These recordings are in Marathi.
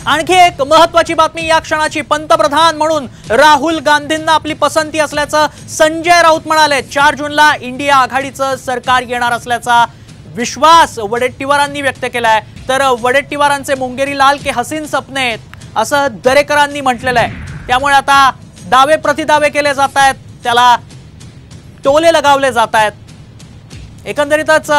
आणखी एक महत्त्वाची बातमी या क्षणाची। पंतप्रधान म्हणून राहुल गांधींना आपली पसंती असल्याचं संजय राऊत म्हणाले। 4 जूनला इंडिया आघाडीचं सरकार येणार असल्याचा विश्वास वडेट्टीवारांनी व्यक्त केलाय। तर वडेट्टीवारांचे मुंगेरी लाल के हसीन सपने आहेत असं दरेकरांनी म्हटलेलं आहे। त्यामुळे आता दावे प्रतिदावे केले जात आहेत, त्याला टोले लगावले जात आहेत। एकंदरीतच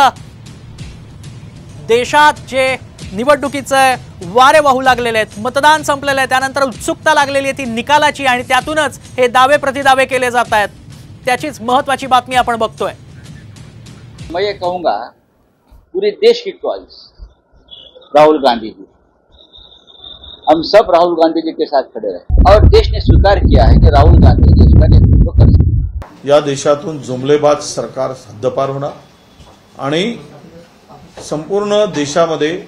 देशात जे निवडणुकीचे वारे वाहू लागलेले आहेत, मतदान संपलेले आहे, त्यानंतर उत्सुकता लागलेली आहे ती निकालाची आणि त्यातूनच हे दावे प्रतिदावे केले जात आहेत। त्याचीच महत्त्वाची बातमी आपण बघतोय। मैं ये कहूंगा पूरे देश की चॉइस राहुल गांधी जी, हम सब राहुल गांधी जी के साथ खड़े रहे और देश ने स्वीकार किया है कि राहुल गांधी जी इसका नेतृत्व कर सकते। या देशातून जुमलेबाज सरकार हद्दपार होणार आणि संपूर्ण देशामध्ये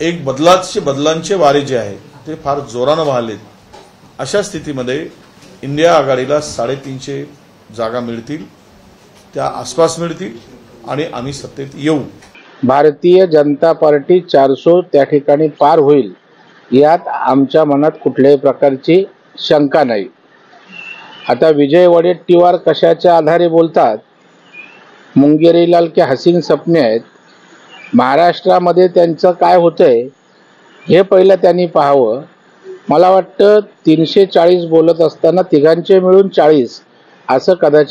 एक बदलांचे वारे जे आहेत ते फार जोराने वाहलेत। अशा स्थितीमध्ये इंडिया आघाडीला 350 जागा मिळतील, त्या आसपास मिळतील आणि आम्ही सत्तेत येऊ। भारतीय जनता पार्टी 400 त्या ठिकाणी पार होईल यात आमच्या मनात कुठल्याही प्रकारची शंका नाही। आता विजय वडेट्टीवार कशाच्या आधारे बोलतात, मुंगेरी लाल के हसीन सपने आहेत। महाराष्ट्रामध्ये त्यांचं काय होतंय हे पहिलं त्यांनी पाहावं। मला वाटतं 340 बोलत असताना तिघांचे मिळून 40 असं कदाचित